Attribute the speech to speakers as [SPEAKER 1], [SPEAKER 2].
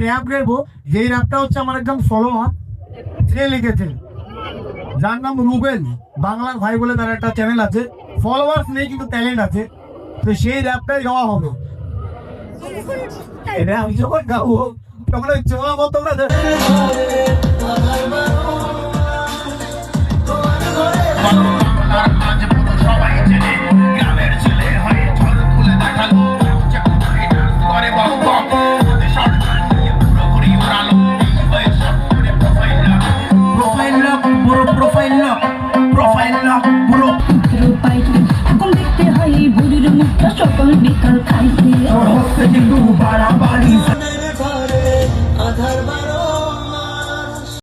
[SPEAKER 1] Rap গাইবো, যেই র্যাপটা হচ্ছে আমার একদম ফলোয়ার, সে লিখেছে, যার নাম রুবেল বাংলার ভাই বলে তার একটা চ্যানেল আছে, ফলোয়ার্স নেই কিন্তু ট্যালেন্ট আছে, তো সেই র্যাপটাই গাওয়া হবে। এটা আমি যখন গাবো তখন ওই চোয়া মতো না
[SPEAKER 2] সকল বিকাল খাইতে
[SPEAKER 3] কিন্তু বাড়াবাড়ি